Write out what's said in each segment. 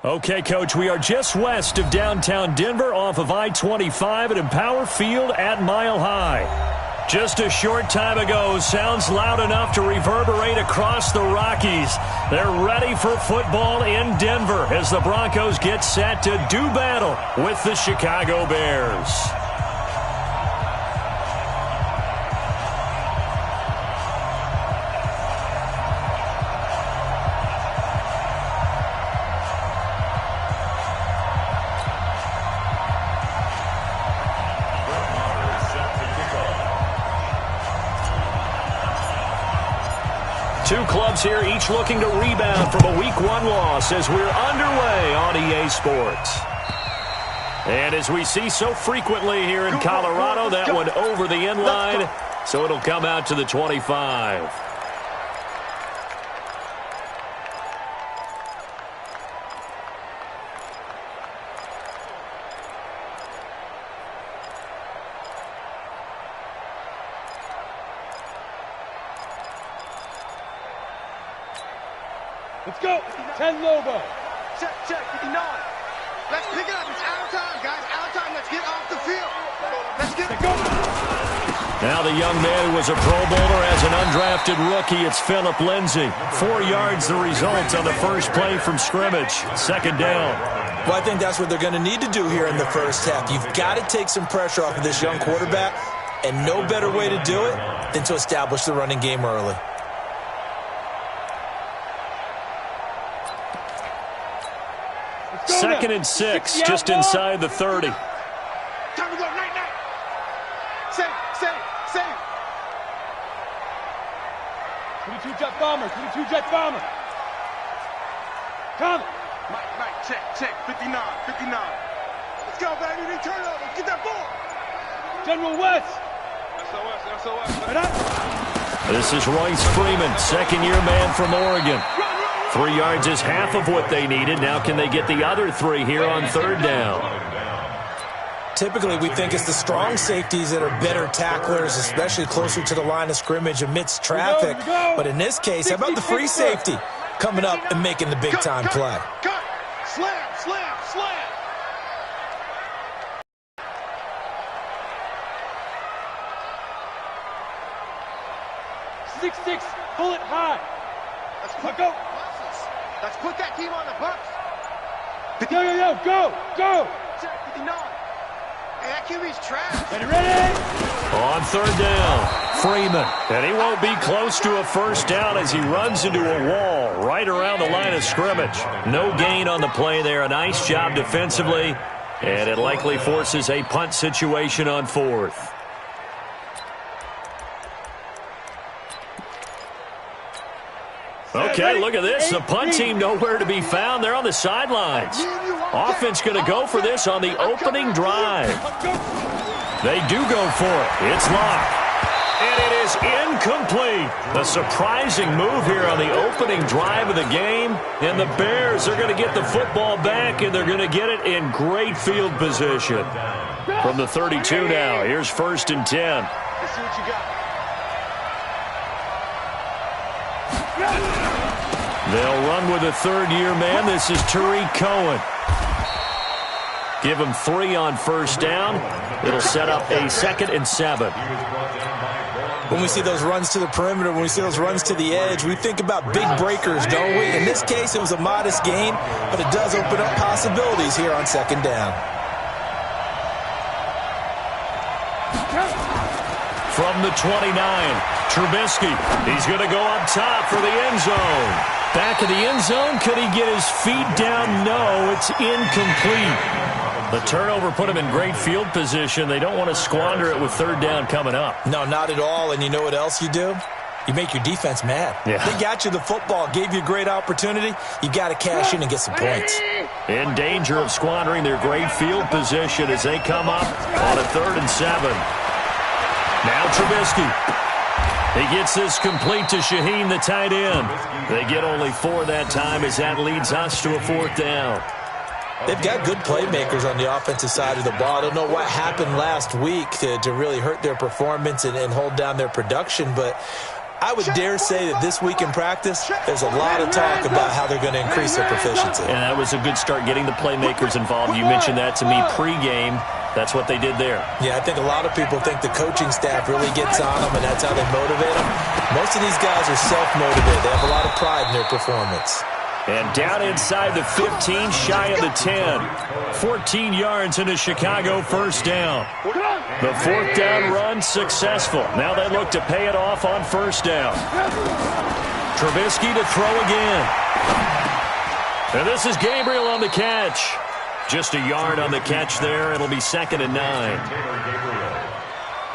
Okay, Coach, we are just west of downtown Denver off of I-25 at Empower Field at Mile High. Just a short time ago, sounds loud enough to reverberate across the Rockies. They're ready for football in Denver as the Broncos get set to do battle with the Chicago Bears. Two clubs here, each looking to rebound from a Week 1 loss as we're underway on EA Sports. And as we see so frequently here in Colorado, that one over the end line, so it'll come out to the 25. Let's go. 10 Lobo. Check, 59. Let's pick it up. It's out of time, guys. Out of time. Let's get off the field. Let's get it. Go. Now the young man who was a Pro Bowler as an undrafted rookie, it's Phillip Lindsay. 4 yards the result on the first play from scrimmage. Second down. Well, I think that's what they're going to need to do here in the first half. You've got to take some pressure off of this young quarterback, and no better way to do it than to establish the running game early. Second and 6, just inside the 30. Time to go. Night. Save. 22 jet bomber. Come. Mike, check. 59. Let's go, baby. They turn over. Get that ball. General West. SOS. Right up. This is Royce Freeman, second-year man from Oregon. 3 yards is half of what they needed. Now can they get the other 3 here on third down? Typically, we think it's the strong safeties that are better tacklers, especially closer to the line of scrimmage amidst traffic. But in this case, how about the free safety coming up and making the big-time play? Cut. Slam. 6-6, bullet high. Let's go. Let's put that team on the bus. Go. Check, 59. Hey, that QB's trash. Ready? On third down, Freeman. And he won't be close to a first down as he runs into a wall right around the line of scrimmage. No gain on the play there. A nice job defensively. And it likely forces a punt situation on fourth. Okay, look at this. The punt team nowhere to be found. They're on the sidelines. Offense going to go for this on the opening drive. They do go for it. It's locked. And it is incomplete. A surprising move here on the opening drive of the game. And the Bears are going to get the football back, and they're going to get it in great field position. From the 32 now, here's 1st and 10. Let's see what you got. They'll run with a third-year man. This is Tariq Cohen. Give him 3 on first down. It'll set up a 2nd and 7. When we see those runs to the perimeter, when we see those runs to the edge, we think about big breakers, don't we? In this case, it was a modest gain, but it does open up possibilities here on 2nd down. From the 29, Trubisky. He's going to go up top for the end zone. Back of the end zone. Could he get his feet down? No, it's incomplete. The turnover put him in great field position. They don't want to squander it with third down coming up. No, not at all. And you know what else you do? You make your defense mad. Yeah. They got you the football, gave you a great opportunity. You got to cash in and get some points. In danger of squandering their great field position as they come up on a 3rd and 7. Now Trubisky. He gets this complete to Shaheen, the tight end. They get only 4 that time as that leads us to a 4th down. They've got good playmakers on the offensive side of the ball. I don't know what happened last week to really hurt their performance and hold down their production, but I would dare say that this week in practice, there's a lot of talk about how they're going to increase their proficiency. And that was a good start getting the playmakers involved. You mentioned that to me pregame. That's what they did there. Yeah, I think a lot of people think the coaching staff really gets on them, and that's how they motivate them. Most of these guys are self-motivated. They have a lot of pride in their performance. And down inside the 15, shy of the 10. 14 yards into Chicago, first down. The fourth down run successful. Now they look to pay it off on first down. Trubisky to throw again. And this is Gabriel on the catch. Just a yard on the catch there. It'll be 2nd and 9.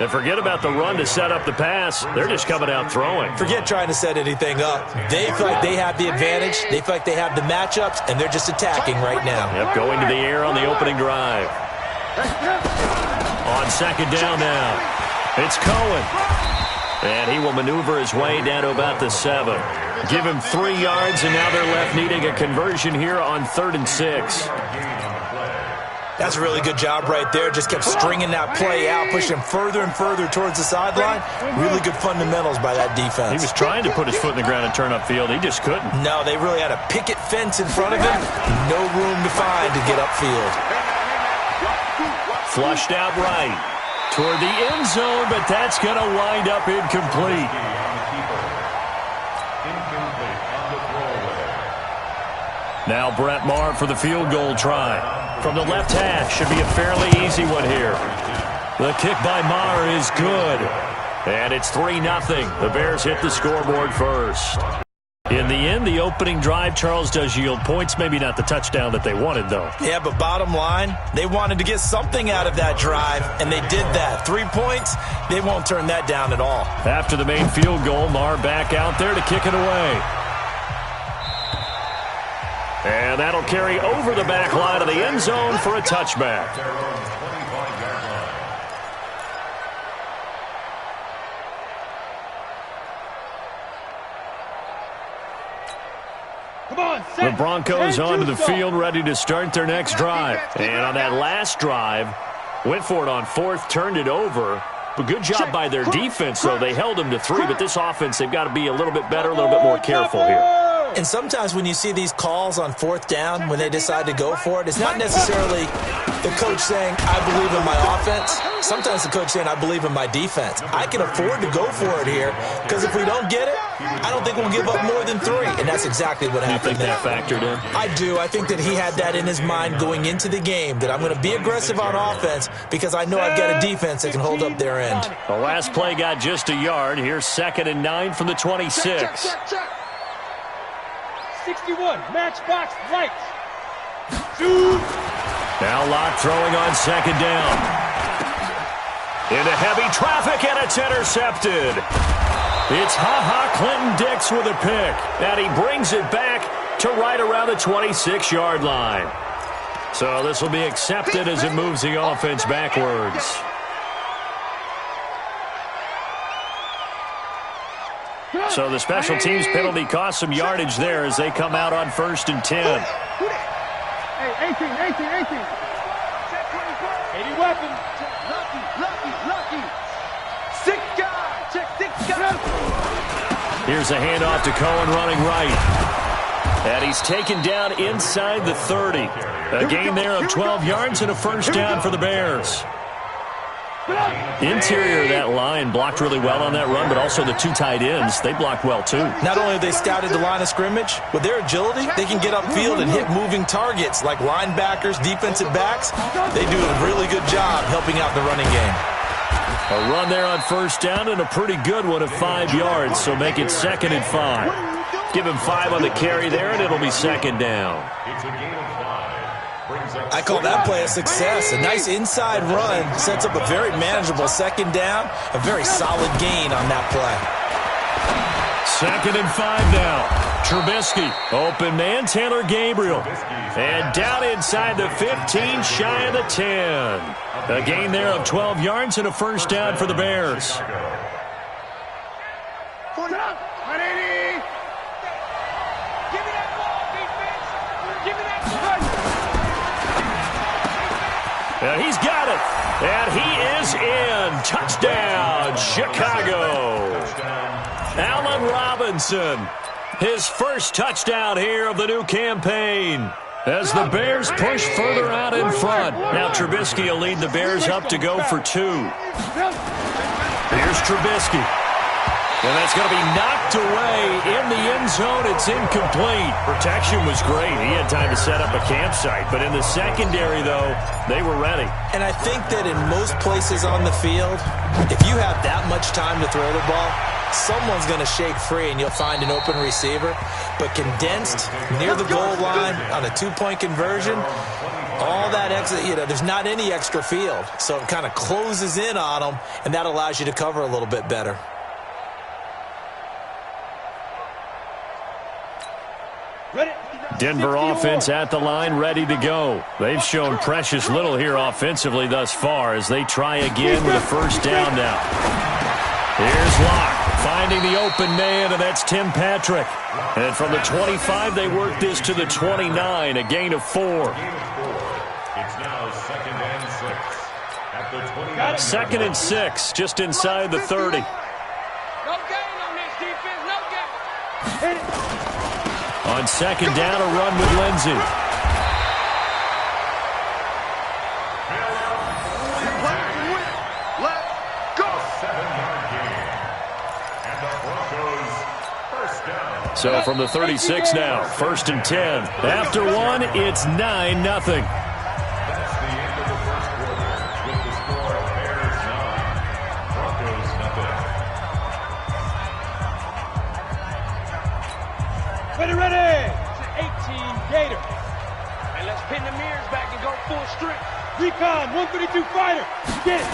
And forget about the run to set up the pass. They're just coming out throwing. Forget trying to set anything up. They feel like they have the advantage. They feel like they have the matchups, and they're just attacking right now. Yep, going to the air on the opening drive. On 2nd down now. It's Cohen. And he will maneuver his way down to about the 7. Give him 3 yards, and now they're left needing a conversion here on 3rd and 6. That's a really good job right there. Just kept stringing that play out, pushing him further and further towards the sideline. Really good fundamentals by that defense. He was trying to put his foot in the ground and turn upfield. He just couldn't. No, they really had a picket fence in front of him. No room to find to get upfield. Flushed out right toward the end zone, but that's going to wind up incomplete. Now Brett Maher for the field goal try. From the left hash, should be a fairly easy one here. The kick by Maher is good. And it's 3-0. The Bears hit the scoreboard first. In the end, the opening drive, Charles, does yield points. Maybe not the touchdown that they wanted, though. Yeah, but bottom line, they wanted to get something out of that drive, and they did that. 3 points, they won't turn that down at all. After the main field goal, Maher back out there to kick it away. And that'll carry over the back line of the end zone for a touchback. The Broncos onto the field, ready to start their next drive. And on that last drive, went for it on 4th, turned it over. But good job by their defense, though. They held them to 3, but this offense, they've got to be a little bit better, a little bit more careful here. And sometimes when you see these calls on 4th down, when they decide to go for it, it's not necessarily the coach saying, I believe in my offense. Sometimes the coach saying, I believe in my defense. I can afford to go for it here, because if we don't get it, I don't think we'll give up more than 3. And that's exactly what happened there. You think that factored in? I do. I think that he had that in his mind going into the game, that I'm going to be aggressive on offense because I know I've got a defense that can hold up their end. The last play got just a yard. Here's 2nd and 9 from the 26. 61, matchbox lights. Now Locke throwing on 2nd down. Into heavy traffic, and it's intercepted. It's Ha-Ha Clinton-Dix with a pick. And he brings it back to right around the 26-yard line. So this will be accepted as it moves the offense backwards. So the special teams penalty cost some yardage there as they come out on 1st and 10. Hey, 18. 80 weapons. Lucky. 6 guys. Check 6 guys. Here's a handoff to Cohen running right. And he's taken down inside the 30. A gain there of 12 yards and a first down for the Bears. Interior of that line blocked really well on that run, but also the 2 tight ends, they blocked well too. Not only have they scouted the line of scrimmage, with their agility, they can get upfield and hit moving targets like linebackers, defensive backs. They do a really good job helping out the running game. A run there on 1st down and a pretty good one of 5 yards, so make it 2nd and 5. Give him 5 on the carry there, and it'll be 2nd down. I call that play a success. A nice inside run sets up a very manageable 2nd down. A very solid gain on that play. 2nd and 5 now. Trubisky, open man, Taylor Gabriel. And down inside the 15, shy of the 10. A gain there of 12 yards and a first down for the Bears. 180. Give me that ball, defense. Give me that ball. And he's got it. And he is in. Touchdown, Chicago. Allen Robinson, his first touchdown here of the new campaign, as the Bears push further out in front. Now Trubisky will lead the Bears up to go for 2. Here's Trubisky. And that's going to be knocked away in the end zone. It's incomplete. Protection was great. He had time to set up a campsite. But in the secondary, though, they were ready. And I think that in most places on the field, if you have that much time to throw the ball, someone's going to shake free and you'll find an open receiver. But condensed near the goal line on a 2-point conversion, all that extra, there's not any extra field. So it kind of closes in on them, and that allows you to cover a little bit better. Denver offense at the line, ready to go. They've shown precious little here offensively thus far as they try again with a first down now. Here's Locke finding the open man, and that's Tim Patrick. And from the 25, they work this to the 29, a gain of 4. It's now 2nd and 6 at the 29. 2nd and 6, just inside the 30. No gain on this defense, no gain. On 2nd down, a run with Lindsey. Let's go. 7-yard gain. And the Broncos first down. So from the 36 now, 1st and 10. After 1, it's 9-0. That's the end of the first quarter with the score Bears 9, Broncos nothing. Ready. It's an 18 Gator. And let's pin the mirrors back and go full strength. Recon, 132 fighter. Get it.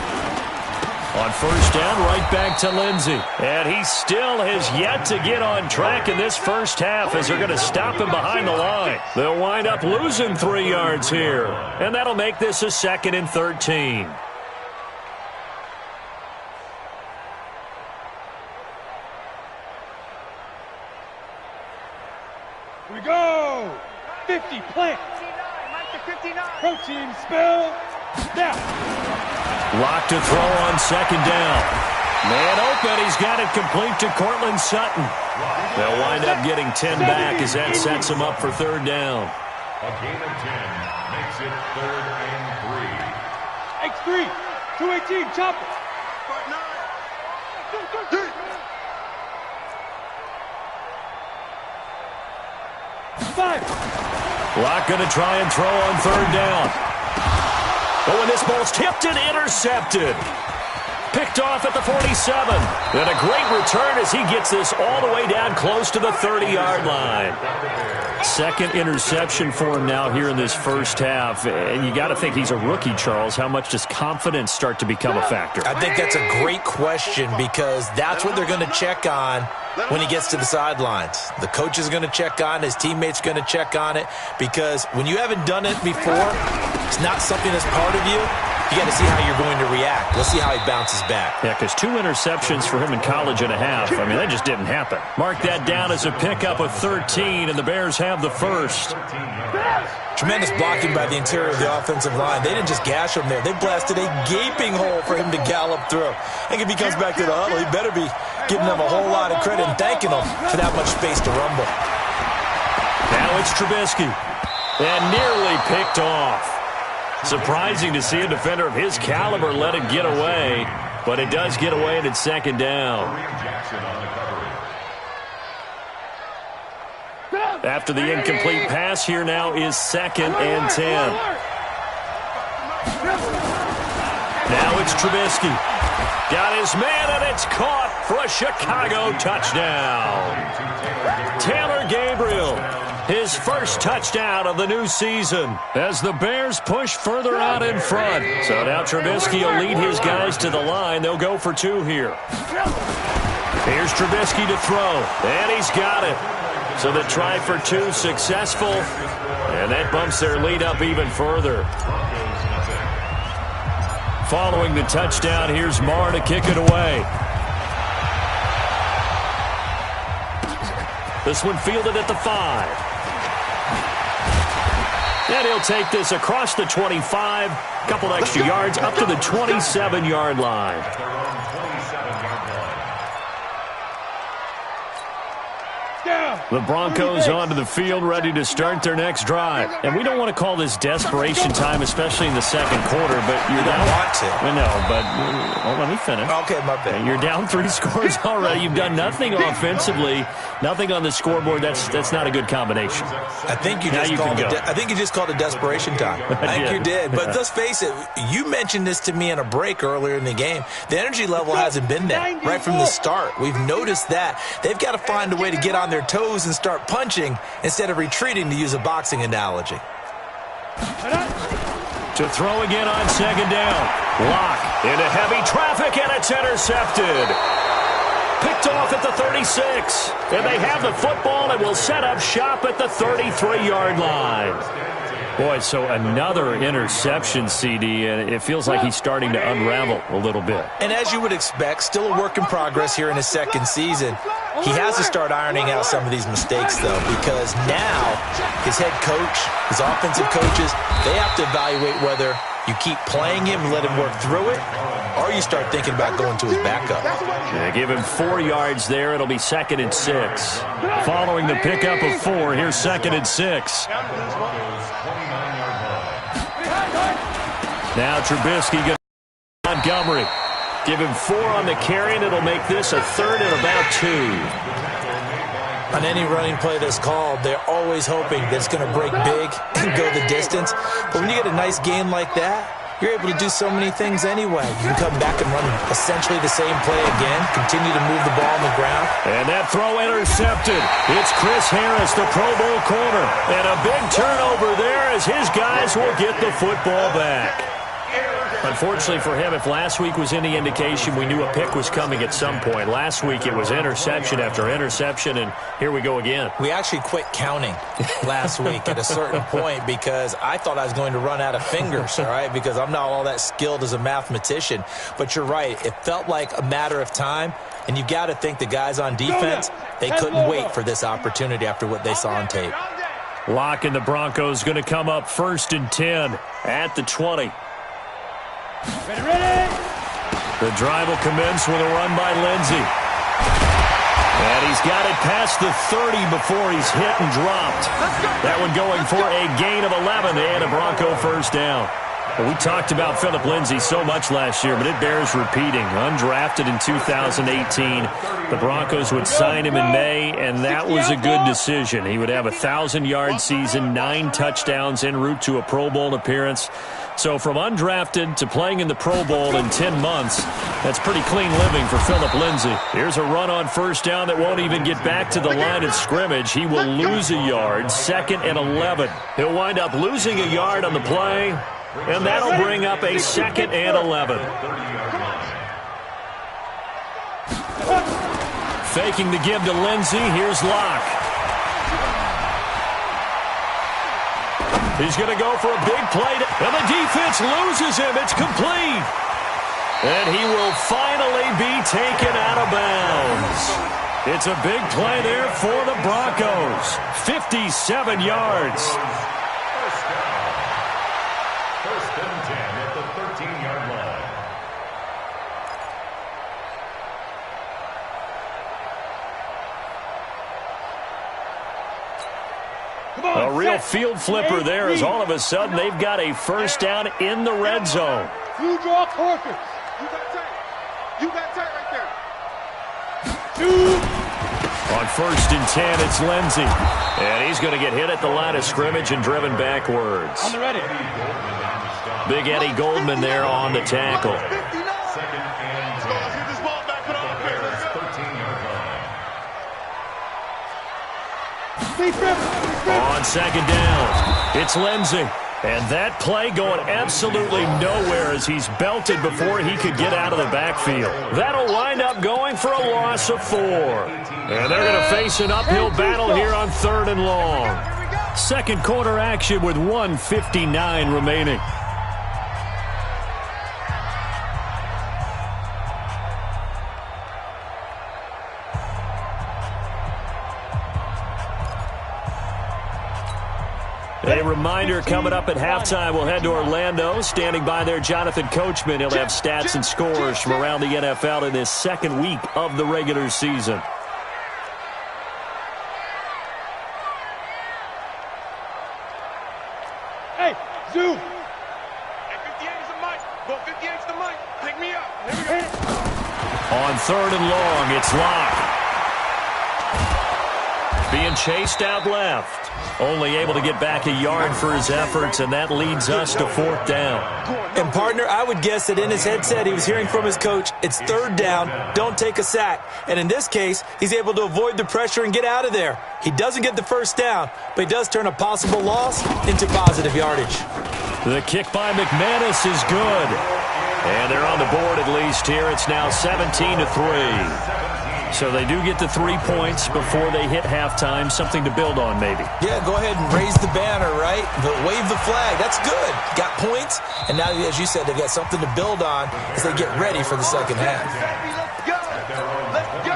On 1st down, right back to Lindsey. And he still has yet to get on track in this first half as they're going to stop him behind the line. They'll wind up losing 3 yards here. And that'll make this a 2nd and 13. Here we go. 50 plant. 59. Protein spill. Now. Lock to throw on 2nd down. Man open, he's got it complete to Cortland Sutton. They'll wind up getting 10 back as that sets them up for 3rd down. A gain of 10 makes it 3rd and 3. X3. 218. Chopper. Part 9. 5. Lock going to try and throw on 3rd down. Oh, and this ball's tipped and intercepted. Picked off at the 47. And a great return as he gets this all the way down close to the 30-yard line. 2nd interception for him now here in this first half. And you got to think he's a rookie, Charles. How much does confidence start to become a factor? I think that's a great question because that's what they're going to check on when he gets to the sidelines. The coach is going to check on it. His teammates are going to check on it because when you haven't done it before, it's not something that's part of you. You got to see how you're going to react. Let's see how he bounces back. Yeah, because 2 interceptions for him in college and a half. I mean, that just didn't happen. Mark that down as a pickup of 13, and the Bears have the first. Tremendous blocking by the interior of the offensive line. They didn't just gash him there. They blasted a gaping hole for him to gallop through. I think if he comes back to the huddle, he better be giving them a whole lot of credit and thanking them for that much space to rumble. Now it's Trubisky. And nearly picked off. Surprising to see a defender of his caliber let it get away, but it does get away and it's 2nd down. After the incomplete pass, here now is 2nd and 10. Now it's Trubisky. Got his man, and it's caught for a Chicago touchdown. Taylor Gabriel, his first touchdown of the new season as the Bears push further out in front. So now Trubisky will lead his guys to the line. They'll go for 2 here. Here's Trubisky to throw, and he's got it. So the try for 2 successful, and that bumps their lead up even further. Following the touchdown, here's Marr to kick it away. This one fielded at the 5. And he'll take this across the 25, couple extra yards up to the 27-yard line. The Broncos onto the field, ready to start their next drive. And we don't want to call this desperation time, especially in the second quarter, but you're down. Want to. I know, but let me finish. Okay, my bad. You're down 3 scores already. You've done nothing offensively, nothing on the scoreboard. That's not a good combination. I think you just called it desperation time. I think you did. But let's face it, you mentioned this to me in a break earlier in the game. The energy level hasn't been there right from the start. We've noticed that. They've got to find a way to get on their toes and start punching instead of retreating, to use a boxing analogy. To throw again on second down. Lock into heavy traffic, and it's intercepted. Picked off at the 36. And they have the football and will set up shop at the 33-yard line. Boy, so another interception, CD, and it feels like he's starting to unravel a little bit. And as you would expect, still a work in progress here in his second season. He has to start ironing out some of these mistakes, though, because now his head coach, his offensive coaches, they have to evaluate whether you keep playing him and let him work through it, or you start thinking about going to his backup. Yeah, give him 4 yards there. It'll be 2nd and 6. Following the pickup of 4, here's 2nd and 6. Now Trubisky going to Montgomery. Give him 4 on the carry, and it'll make this a 3rd and about 2. On any running play that's called, they're always hoping that it's going to break big and go the distance. But when you get a nice game like that, you're able to do so many things anyway. You can come back and run essentially the same play again, continue to move the ball on the ground. And that throw intercepted. It's Chris Harris, the Pro Bowl corner. And a big turnover there as his guys will get the football back. Unfortunately for him, if last week was any indication, we knew a pick was coming at some point. Last week it was interception after interception, and here we go again. We actually quit counting last week at a certain point because I thought I was going to run out of fingers, all right, because I'm not all that skilled as a mathematician. But you're right. It felt like a matter of time, and you've got to think the guys on defense, they couldn't wait for this opportunity after what they saw on tape. Lock and the Broncos going to come up 1st and 10 at the 20. Ready. The drive will commence with a run by Lindsey. And he's got it past the 30 before he's hit and dropped. That one going for a gain of 11 and a Bronco first down. Well, we talked about Phillip Lindsay so much last year, but it bears repeating. Undrafted in 2018. The Broncos would sign him in May, and that was a good decision. He would have a 1,000-yard season, 9 touchdowns en route to a Pro Bowl appearance. So from undrafted to playing in the Pro Bowl in 10 months, that's pretty clean living for Phillip Lindsay. Here's a run on first down that won't even get back to the line of scrimmage. He will lose a yard, 2nd and 11. He'll wind up losing a yard on the play, and that'll bring up a 2nd and 11. Faking the give to Lindsey. Here's Locke. He's going to go for a big play, and the defense loses him. It's complete. And he will finally be taken out of bounds. It's a big play there for the Broncos. 57 yards. First and 10 at the 13-yard line. A real field flipper there as all of a sudden they've got a first down in the red zone. You draw Corkers. You got tight right there. On 1st and 10, it's Lindsey. And he's going to get hit at the line of scrimmage and driven backwards. On the ready. Big Eddie Goldman there on the tackle. 2nd and 10. Bears 13-yard line. On 2nd down, it's Lindsey. And that play going absolutely nowhere as he's belted before he could get out of the backfield. That'll wind up going for a loss of 4. And they're going to face an uphill battle here on 3rd and long. Second quarter action with 1:59 remaining. A reminder coming up at halftime. We'll head to Orlando. Standing by there, Jonathan Coachman. He'll have stats and scores from around the NFL in this second week of the regular season. On 3rd and long, it's Locke. Being chased out left. Only able to get back a yard for his efforts, and that leads us to 4th down. And, partner, I would guess that in his headset he was hearing from his coach, it's 3rd down, don't take a sack. And in this case, he's able to avoid the pressure and get out of there. He doesn't get the 1st down, but he does turn a possible loss into positive yardage. The kick by McManus is good. And they're on the board at least here. It's now 17-3. So they do get the 3 points before they hit halftime. Something to build on, maybe. Yeah, go ahead and raise the banner, right? But wave the flag. That's good. Got points. And now, as you said, they've got something to build on as they get ready for the second half. Let's go. Let's go.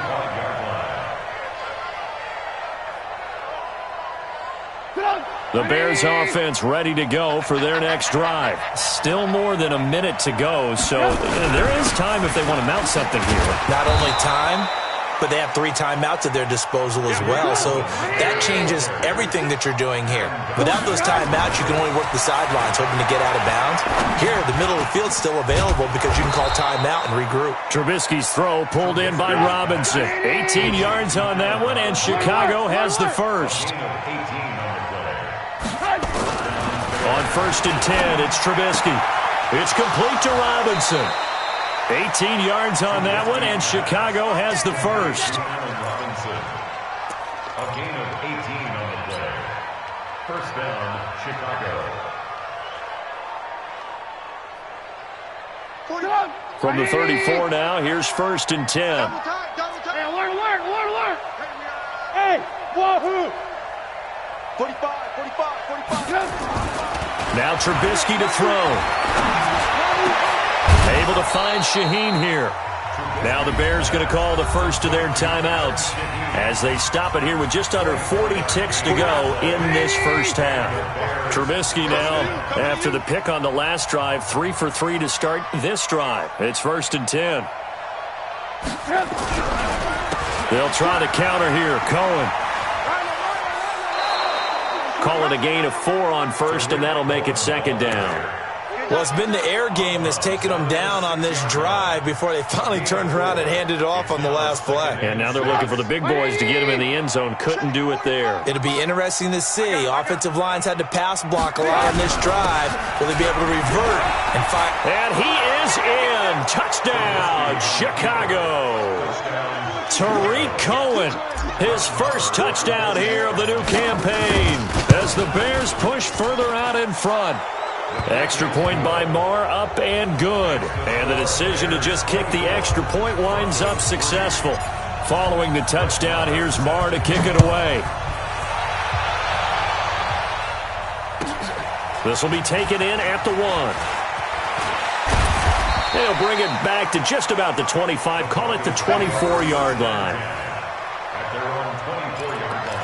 The Bears offense ready to go for their next drive. Still more than a minute to go, so there is time if they want to mount something here. Not only time, but they have 3 timeouts at their disposal as well. So that changes everything that you're doing here. Without those timeouts, you can only work the sidelines, hoping to get out of bounds. Here, the middle of the field's still available because you can call timeout and regroup. Trubisky's throw pulled in by Robinson. 18 yards on that one, and Chicago has the first. On 1st and 10, it's Trubisky. It's complete to Robinson. 18 yards on that one, and Chicago has the first. A gain of 18 on the play. 1st down, Chicago. From the 34 now, here's 1st and 10. Double time, double time. Hey, alert. Hey, wahoo. 45. Now Trubisky to throw. Able to find Shaheen here. Now the Bears going to call the first of their timeouts as they stop it here with just under 40 ticks to go in this first half. Trubisky now, after the pick on the last drive, 3 for 3 to start this drive. It's 1st and 10. They'll try to counter here. Cohen. Call it a gain of 4 on 1st, and that'll make it 2nd down. Well, it's been the air game that's taken them down on this drive before they finally turned around and handed it off on the last play. And now they're looking for the big boys to get him in the end zone. Couldn't do it there. It'll be interesting to see. Offensive lines had to pass block a lot on this drive. Will they be able to revert and fire? And he is in. Touchdown, Chicago. Tariq Cohen, his first touchdown here of the new campaign as the Bears push further out in front. Extra point by Marr, up and good. And the decision to just kick the extra point winds up successful. Following the touchdown, here's Marr to kick it away. This will be taken in at the 1. They'll bring it back to just about the 25. Call it the 24-yard line. At their own 24-yard line.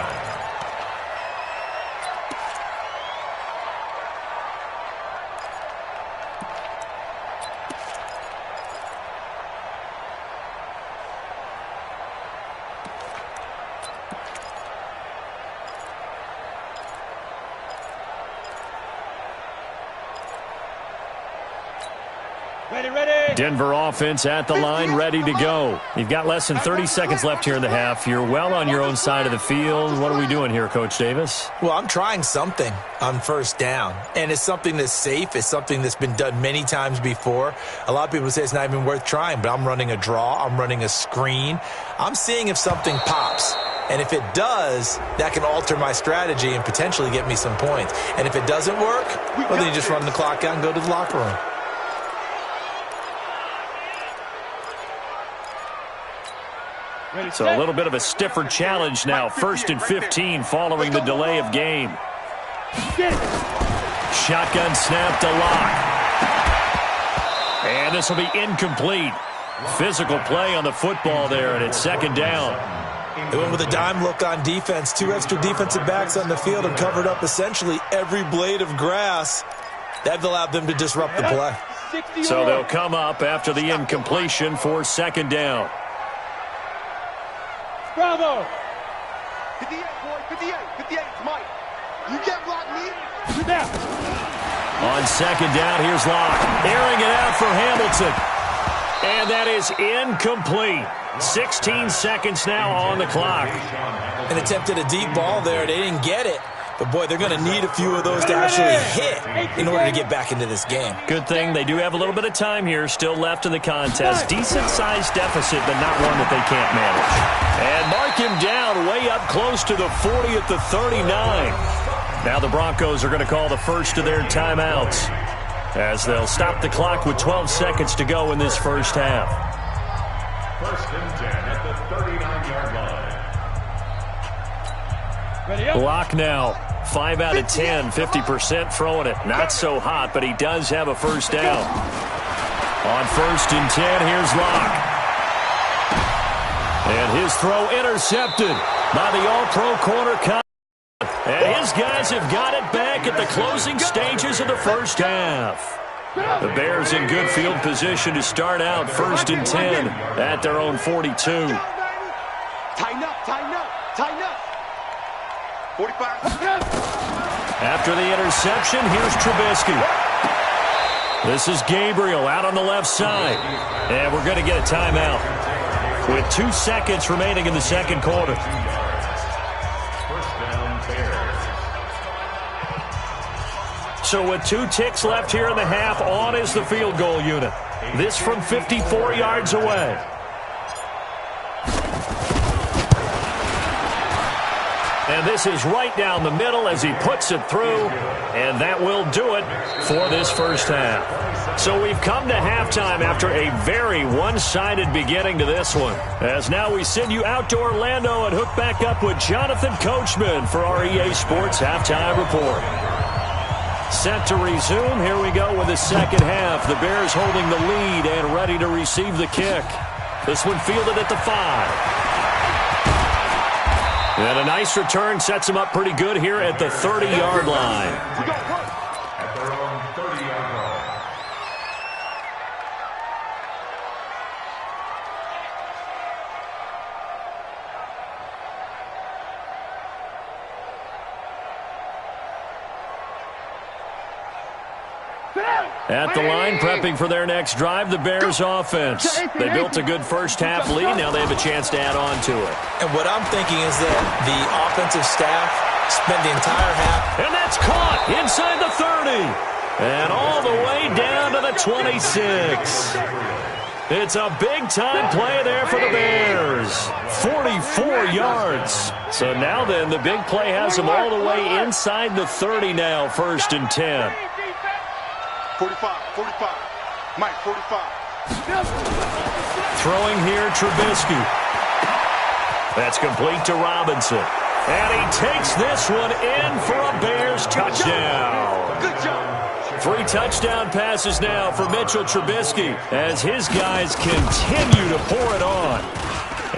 Ready. Denver offense at the line, ready to go. You've got less than 30 seconds left here in the half. You're well on your own side of the field. What are we doing here, Coach Davis? Well, I'm trying something on 1st down, and it's something that's safe. It's something that's been done many times before. A lot of people say it's not even worth trying, but I'm running a draw. I'm running a screen. I'm seeing if something pops. And if it does, that can alter my strategy and potentially get me some points. And if it doesn't work, well, then you just run the clock out and go to the locker room. So a little bit of a stiffer challenge now. 1st and 15 following the delay of game. Shotgun snap to Locke. And this will be incomplete. Physical play on the football there, and it's 2nd down. They went with a dime look on defense. 2 extra defensive backs on the field and covered up essentially every blade of grass. That allowed them to disrupt the play. So they'll come up after the incompletion for 2nd down. Bravo. 58, boy. 58. 58. Mike. You get blocked me. Sit down. On 2nd down, here's Locke. Airing it out for Hamilton. And that is incomplete. 16 seconds now on the clock. An attempt at a deep ball there. They didn't get it. But, boy, they're going to need a few of those to actually hit in order to get back into this game. Good thing they do have a little bit of time here still left in the contest. Decent-sized deficit, but not one that they can't manage. And mark him down way up close to the 40 at the 39. Now the Broncos are going to call the first of their timeouts as they'll stop the clock with 12 seconds to go in this first half. First and 10 at the 39-yard line. Block now. 5 out of 10, 50% throwing it. Not so hot, but he does have a first down. On first and 10, here's Locke. And his throw intercepted by the all-pro corner. And his guys have got it back at the closing stages of the first half. The Bears in good field position to start out first and 10 at their own 42. Tighten up, tighten up, tighten up. 45. After the interception, here's Trubisky. This is Gabriel out on the left side. And we're going to get a timeout with 2 seconds remaining in the second quarter. First down, Bears. So with 2 ticks left here in the half, on is the field goal unit. This from 54 yards away. And this is right down the middle as he puts it through. And that will do it for this first half. So we've come to halftime after a very one-sided beginning to this one. As now we send you out to Orlando and hook back up with Jonathan Coachman for our EA Sports Halftime Report. Set to resume. Here we go with the second half. The Bears holding the lead and ready to receive the kick. This one fielded at the 5. And a nice return sets him up pretty good here at the 30-yard line. At their own 30-yard line. At the line, prepping for their next drive, the Bears offense. They built a good first half lead. Now they have a chance to add on to it. And what I'm thinking is that the offensive staff spent the entire half. And that's caught inside the 30. And all the way down to the 26. It's a big-time play there for the Bears. 44 yards. So now then, the big play has them all the way inside the 30 now, first and 10. 45, 45. Mike, 45. Throwing here, Trubisky. That's complete to Robinson. And he takes this one in for a Bears touchdown. Good job. 3 touchdown passes now for Mitchell Trubisky as his guys continue to pour it on.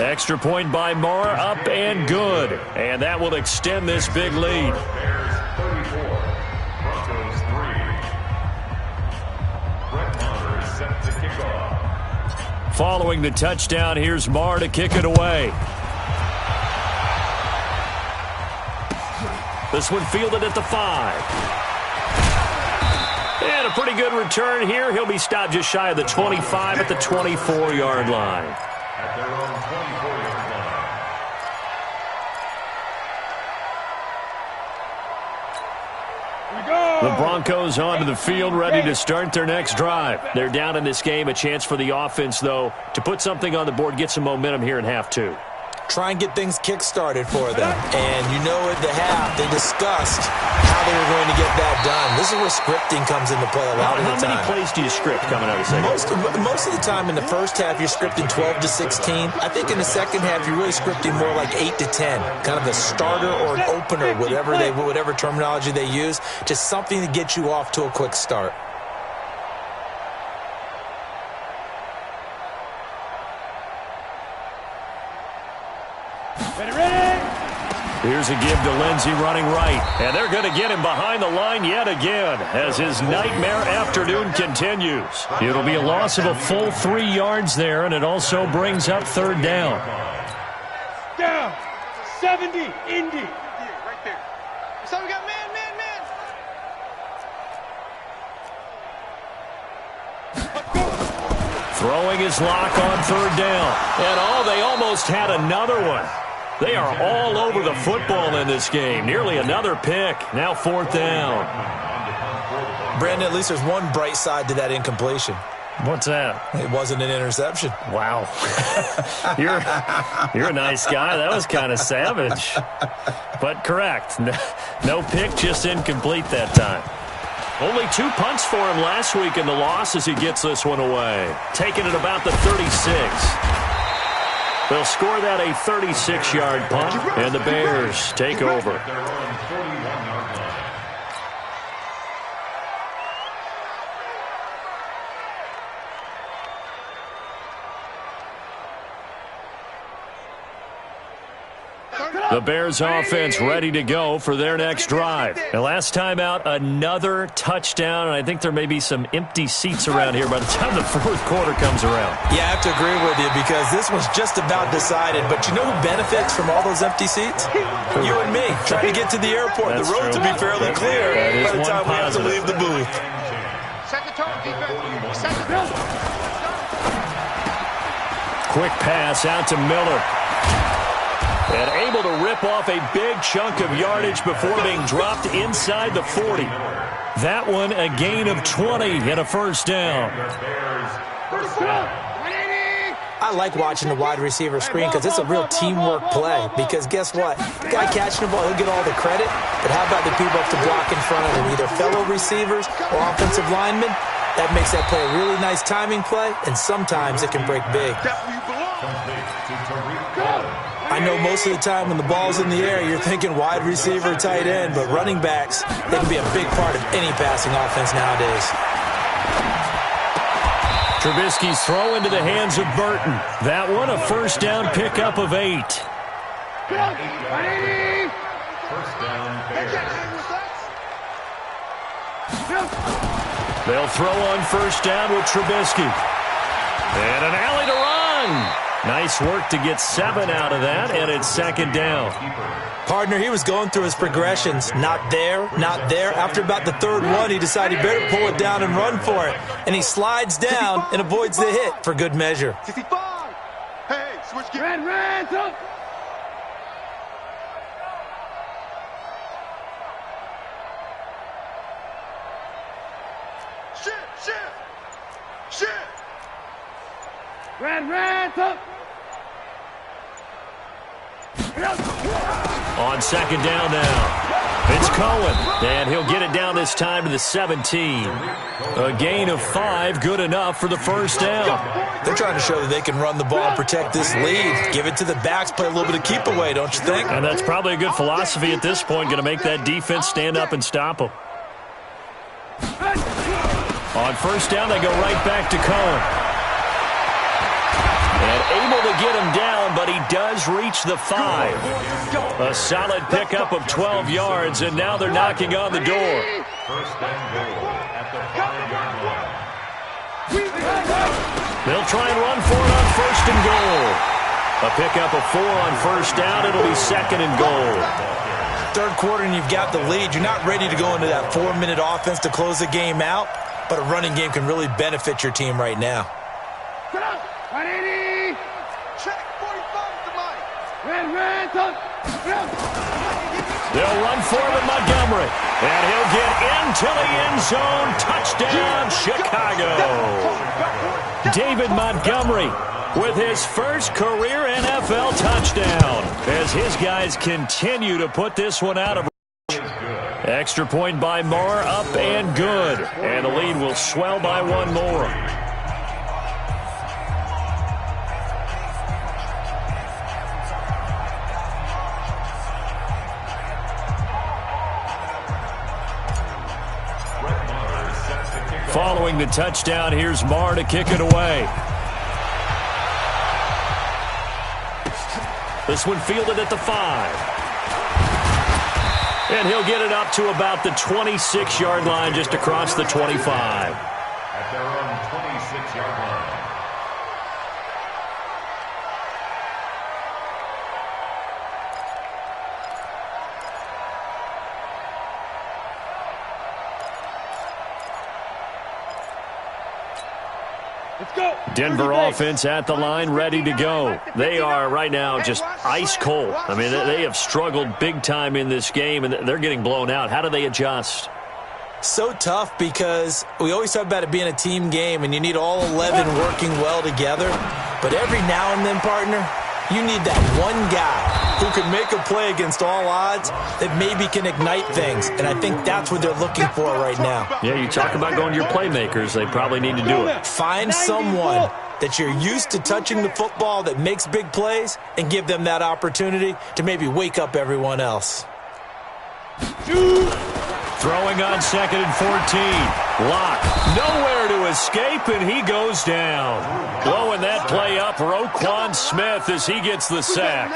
Extra point by Moore, up and good. And that will extend this big lead. Bears 34, Broncos 3. Set to kick off. Following the touchdown, here's Marr to kick it away. This one fielded at the 5. And a pretty good return here. He'll be stopped just shy of the 25 at the 24-yard line. At their own 24-yard line. The Broncos onto the field, ready to start their next drive. They're down in this game. A chance for the offense, though, to put something on the board, get some momentum here in half 2. Try and get things kick-started for them. And you know at the half, they discussed how they were going to get that done. This is where scripting comes into play a lot of the time. How many plays do you script coming out of the second? Most of the time in the first half, you're scripting 12 to 16. I think in the second half, you're really scripting more like 8 to 10. Kind of a starter or an opener, whatever terminology they use. Just something to get you off to a quick start. Here's a give to Lindsey running right. And they're going to get him behind the line yet again as his nightmare afternoon continues. It'll be a loss of a full 3 yards there, and it also brings up third down. Down. 70. Indy. Right there. So we got man. Throwing his lock on third down. And, they almost had another one. They are all over the football in this game. Nearly another pick. Now fourth down. Brandon, at least there's one bright side to that incompletion. What's that? It wasn't an interception. Wow. You're a nice guy. That was kind of savage. But correct. No pick, just incomplete that time. Only 2 punts for him last week in the loss as he gets this one away. Taking it about the 36. They'll score that a 36-yard punt, and the Bears take over. The Bears offense ready to go for their next drive. And last time out, another touchdown, and I think there may be some empty seats around here by the time the fourth quarter comes around. Yeah, I have to agree with you because this one's just about decided. But you know who benefits from all those empty seats? You and me, trying to get to the airport. That's the roads true. will be fairly clear by the time we have to leave the booth. Set the tone, defense. Set the tone. Quick pass out to Miller. And able to rip off a big chunk of yardage before being dropped inside the 40. That one a gain of 20 and a first down. I like watching the wide receiver screen because it's a real teamwork play. Because guess what? The guy catching the ball, he'll get all the credit. But how about the people up to block in front of him? Either fellow receivers or offensive linemen. That makes that play a really nice timing play, and sometimes it can break big. I know most of the time when the ball's in the air, you're thinking wide receiver, tight end, but running backs, they can be a big part of any passing offense nowadays. Trubisky's throw into the hands of Burton. That one a first down pickup of 8. First down, Bears. They'll throw on first down with Trubisky. And an alley to run. Nice work to get 7 out of that, and it's second down. Partner, he was going through his progressions. Not there, not there. After about the third one, he decided he better pull it down and run for it. And he slides down and avoids the hit for good measure. 65. Hey, switch gears. Red, up. Shift. Red, up. On second down now, it's Cohen, and he'll get it down this time to the 17. A gain of 5, good enough for the first down. They're trying to show that they can run the ball and protect this lead. Give it to the backs, play a little bit of keep away, don't you think? And that's probably a good philosophy at this point, going to make that defense stand up and stop them. On first down, they go right back to Cohen. And able to get him down, but he does reach the 5. A solid pickup of 12 yards, and now they're knocking on the door. First and goal at the 5-yard line. They'll try and run for it on first and goal. A pickup of 4 on first down. It'll be second and goal. Third quarter and you've got the lead. You're not ready to go into that 4-minute offense to close the game out, but a running game can really benefit your team right now. Check 45 to Mike. Red, up. They'll run for it with Montgomery. And he'll get into the end zone. Touchdown, Chicago. David Montgomery with his first career NFL touchdown as his guys continue to put this one out of reach. Extra point by Marr, up and good. And the lead will swell by 1 more. Following the touchdown, here's Marr to kick it away. This one fielded at the 5. And he'll get it up to about the 26-yard line, just across the 25. At their own 26-yard line. Denver offense at the line, ready to go. They are right now just ice cold. I mean, they have struggled big time in this game, and they're getting blown out. How do they adjust? So tough because we always talk about it being a team game, and you need all 11 working well together. But every now and then, partner, you need that one guy who can make a play against all odds that maybe can ignite things. And I think that's what they're looking for right now. Yeah, you talk about going to your playmakers. They probably need to do it. Find someone that you're used to touching the football that makes big plays and give them that opportunity to maybe wake up everyone else. Throwing on 2nd and 14. Lock. Nowhere to escape, and he goes down. Blowing that play up, Roquan Smith, as he gets the sack.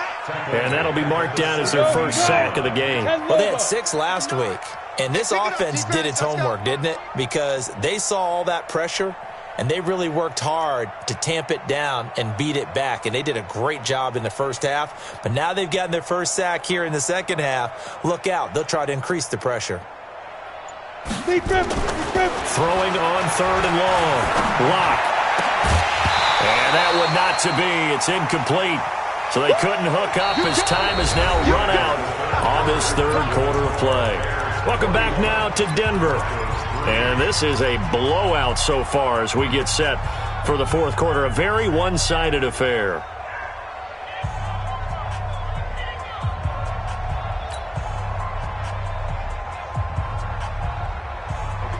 And that'll be marked down as their first sack of the game. Well, they had 6 last week. And this offense did its homework, didn't it? Because they saw all that pressure, and they really worked hard to tamp it down and beat it back. And they did a great job in the first half. But now they've gotten their first sack here in the second half. Look out. They'll try to increase the pressure. Throwing on 3rd and long. Lock. And that would not to be. It's incomplete. So they couldn't hook up as time has now run out on this 3rd quarter of play. Welcome back now to Denver. And this is a blowout so far as we get set for the 4th quarter. A very one-sided affair.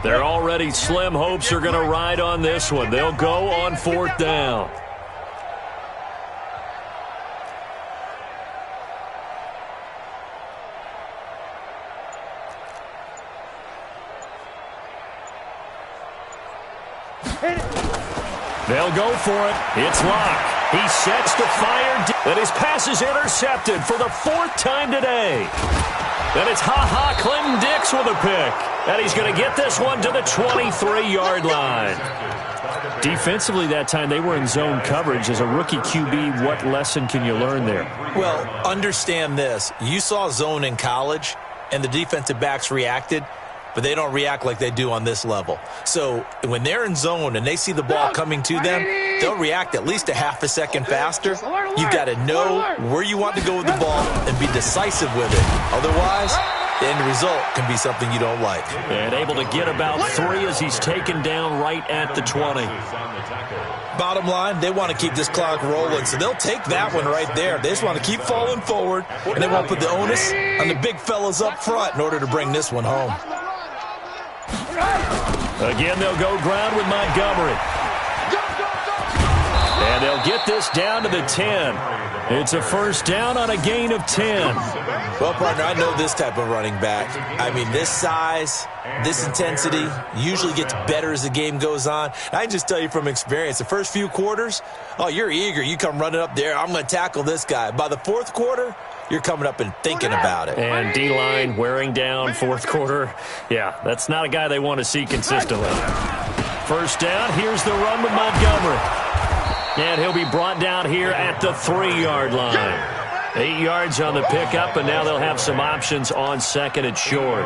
Their already slim hopes are going to ride on this one. They'll go on 4th down. They'll go for it. It's Locke. He sets to fire. And his pass is intercepted for the 4th time today. And it's Clinton Dix with a pick. And he's going to get this one to the 23-yard line. Defensively that time, they were in zone coverage. As a rookie QB, what lesson can you learn there? Well, understand this. You saw zone in college, and the defensive backs reacted, but they don't react like they do on this level. So when they're in zone and they see the ball coming to them, they'll react at least a half a second faster. You've got to know where you want to go with the ball and be decisive with it. Otherwise, the end result can be something you don't like. And able to get about 3 as he's taken down right at the 20. Bottom line, they want to keep this clock rolling, so they'll take that one right there. They just want to keep falling forward, and they won't put the onus on the big fellas up front in order to bring this one home. Again, they'll go ground with Montgomery. And they'll get this down to the 10. It's a first down on a gain of 10. Well, partner, I know this type of running back. I mean, this size, this intensity usually gets better as the game goes on. I can just tell you from experience, the first few quarters, oh, you're eager. You come running up there, I'm going to tackle this guy. By the 4th quarter, you're coming up and thinking about it. And D-line wearing down 4th quarter. Yeah, that's not a guy they want to see consistently. First down, here's the run with Montgomery. And he'll be brought down here at the 3-yard line. 8 yards on the pickup, and now they'll have some options on 2nd and short.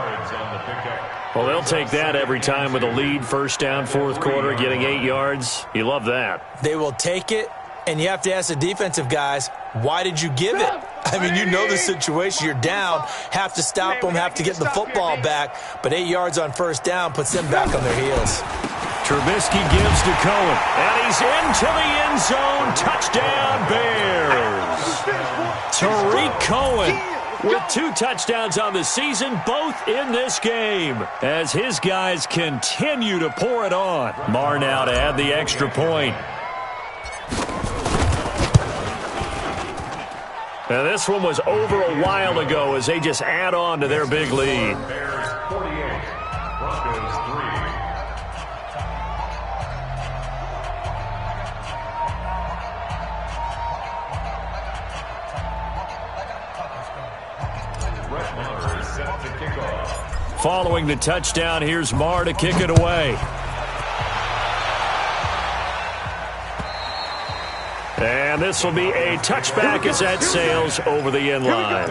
Well, they'll take that every time with a lead. First down, 4th quarter, getting 8 yards. You love that. They will take it, and you have to ask the defensive guys, why did you give it? I mean, you know the situation. You're down, have to stop them, have to get the football back. But 8 yards on first down puts them back on their heels. Trubisky gives to Cohen, and he's into the end zone. Touchdown, Bears. Tariq Cohen with 2 touchdowns on the season, both in this game, as his guys continue to pour it on. Marr now to add the extra point. Now this one was over a while ago as they just add on to their big lead. Bears 48, Broncos 3. Set to kick off. Following the touchdown, here's Marr to kick it away. And this will be a touchback as that sails over the end line.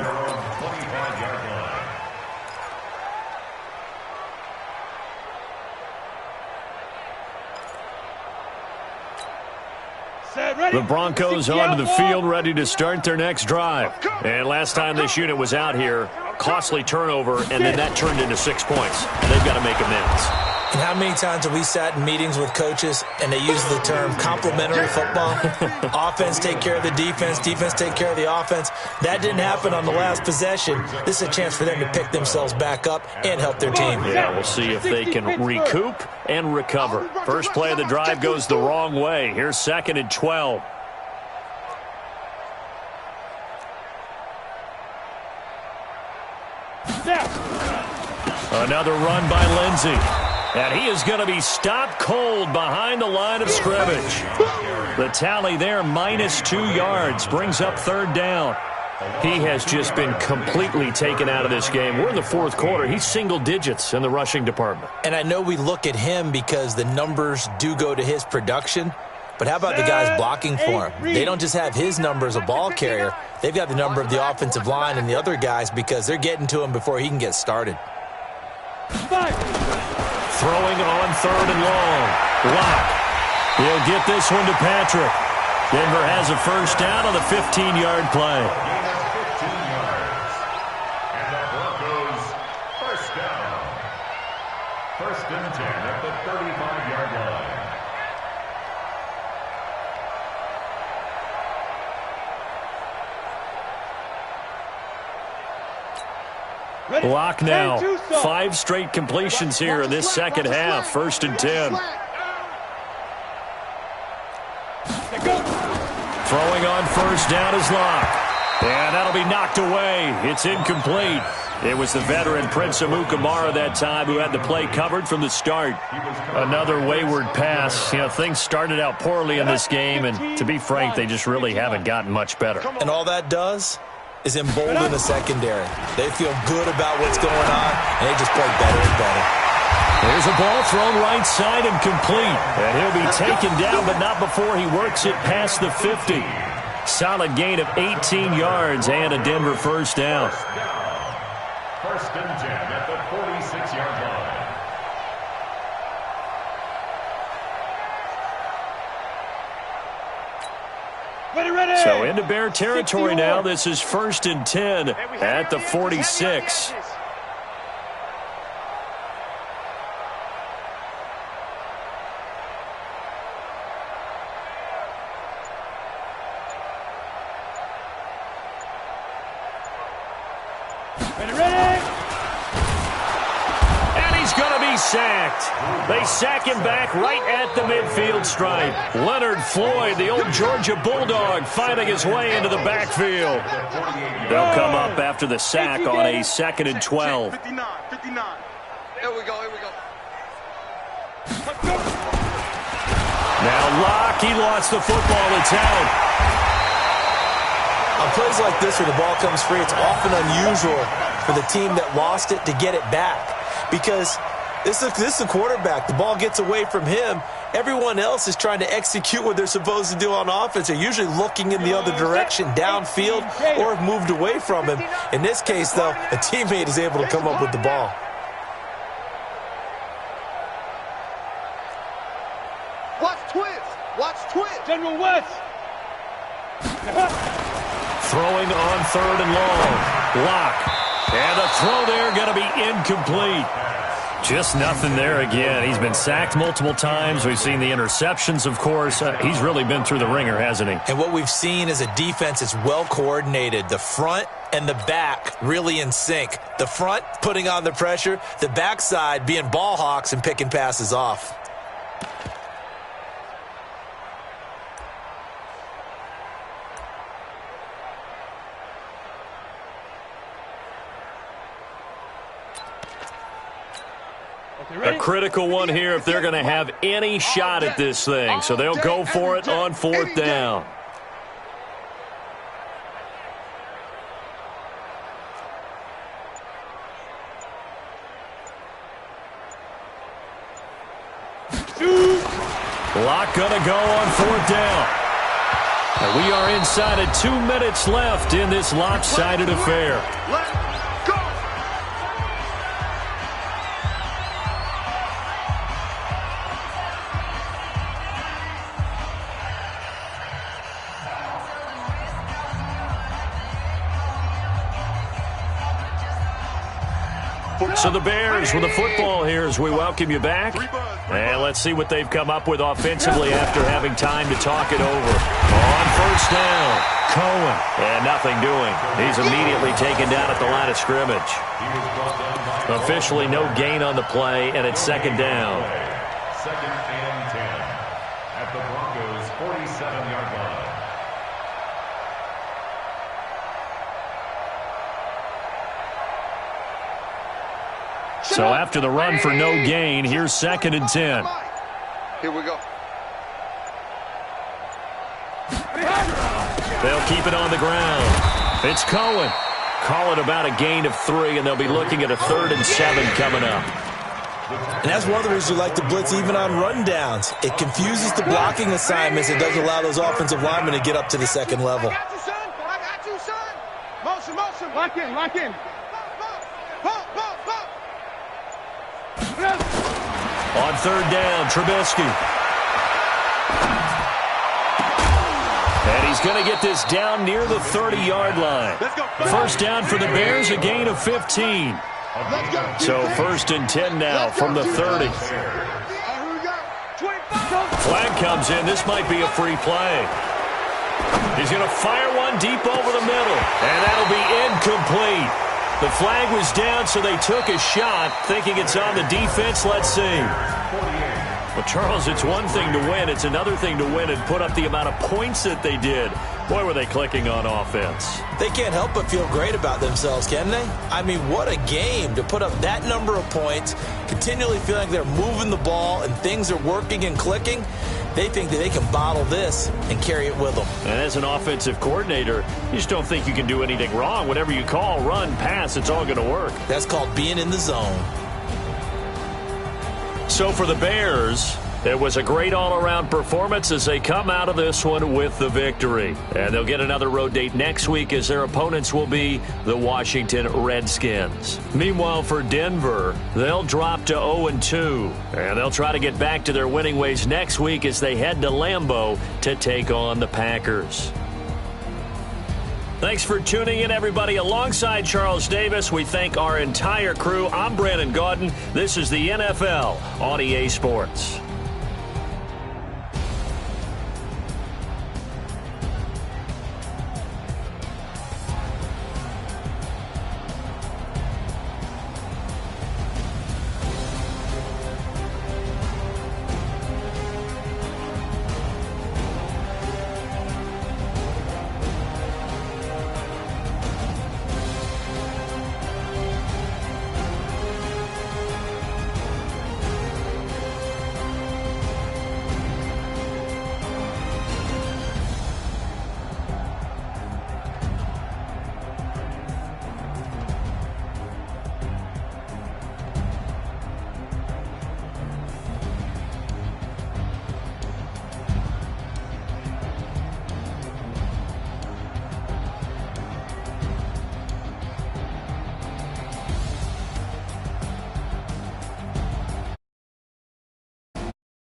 The Broncos onto the field, ready to start their next drive. And last time this unit was out here, costly turnover, and then that turned into 6 points. And they've got to make amends. And how many times have we sat in meetings with coaches and they use the term complementary football? Offense take care of the defense, defense take care of the offense. That didn't happen on the last possession. This is a chance for them to pick themselves back up and help their team. Yeah, we'll see if they can recoup and recover. First play of the drive goes the wrong way. Here's 2nd and 12. Another run by Lindsey. And he is going to be stopped cold behind the line of scrimmage. The tally there, -2 yards, brings up 3rd down. He has just been completely taken out of this game. We're in the 4th quarter. He's single digits in the rushing department. And I know we look at him because the numbers do go to his production. But how about the guys blocking for him? They don't just have his number as a ball carrier. They've got the number of the offensive line and the other guys because they're getting to him before he can get started. Throwing on 3rd and long. Lock. He'll get this one to Patrick. Denver has a first down on the 15-yard play. Gain of 15 yards. And the Broncos first down. 1st and 10 at the 35-yard line. Lock now. 5 straight completions here in this second half. 1st and 10. Throwing on first down is Lock. And that'll be knocked away. It's incomplete. It was the veteran Prince Amukamara that time who had the play covered from the start. Another wayward pass. You know, things started out poorly in this game, and to be frank, they just really haven't gotten much better. And all that does is embolden the secondary. They feel good about what's going on, and they just play better and better. There's a ball thrown right side and complete. And he'll be taken down, but not before he works it past the 50. Solid gain of 18 yards and a Denver first down. 1st and 10 at the 46-yard line. So into Bear territory now. This is 1st and 10 at the 46. And he's going to be sacked. They sack him back right at the midfield stripe. Leonard Floyd, the old Georgia Bulldog, finding his way into the backfield. They'll come up after the sack on a 2nd and 12. 59. Here we go. Now Locke, he lost the football. It's out. On plays like this where the ball comes free, it's often unusual for the team that lost it to get it back. Because this is the quarterback. The ball gets away from him. Everyone else is trying to execute what they're supposed to do on offense. They're usually looking in the other direction, downfield, or have moved away from him. In this case, though, a teammate is able to come up with the ball. Watch twist. General West. Throwing on 3rd and long. Lock. And the throw there going to be incomplete. Just nothing there again. He's been sacked multiple times. We've seen the interceptions, of course. He's really been through the ringer, hasn't he? And what we've seen is a defense that's well coordinated. The front and the back really in sync. The front putting on the pressure. The backside being ball hawks and picking passes off. A critical one here if they're going to have any shot at this thing. So they'll go for it on 4th down. Lock going to go on 4th down. And we are inside of 2 minutes left in this lopsided affair. So the Bears with the football here as we welcome you back. And let's see what they've come up with offensively after having time to talk it over. On first down, Cohen. And nothing doing. He's immediately taken down at the line of scrimmage. Officially no gain on the play, and it's second down. Second and 10 at the Broncos' 47-yard line. So after the run for no gain, here's second and 10. Here we go. They'll keep it on the ground. It's Cohen. Call it about a gain of 3, and they'll be looking at a 3rd and 7 coming up. And that's one of the reasons you like to blitz even on rundowns. It confuses the blocking assignments. It doesn't allow those offensive linemen to get up to the second level. I got you, son. I got you, son. Motion, motion. Lock in, lock in. Pump, pump, pump. On third down, Trubisky. And he's going to get this down near the 30-yard line. First down for the Bears, a gain of 15. So first and 10 now from the 30. Flag comes in. This might be a free play. He's going to fire one deep over the middle, and that'll be incomplete. The flag was down, so they took a shot, thinking it's on the defense. Let's see. Well, Charles, it's one thing to win. It's another thing to win and put up the amount of points that they did. Boy, were they clicking on offense. They can't help but feel great about themselves, can they? I mean, what a game to put up that number of points, continually feeling like they're moving the ball and things are working and clicking. They think that they can bottle this and carry it with them. And as an offensive coordinator, you just don't think you can do anything wrong. Whatever you call, run, pass, it's all going to work. That's called being in the zone. So for the Bears, it was a great all-around performance as they come out of this one with the victory. And they'll get another road date next week as their opponents will be the Washington Redskins. Meanwhile, for Denver, they'll drop to 0-2. And they'll try to get back to their winning ways next week as they head to Lambeau to take on the Packers. Thanks for tuning in, everybody. Alongside Charles Davis, we thank our entire crew. I'm Brandon Gaudin. This is the NFL on EA Sports.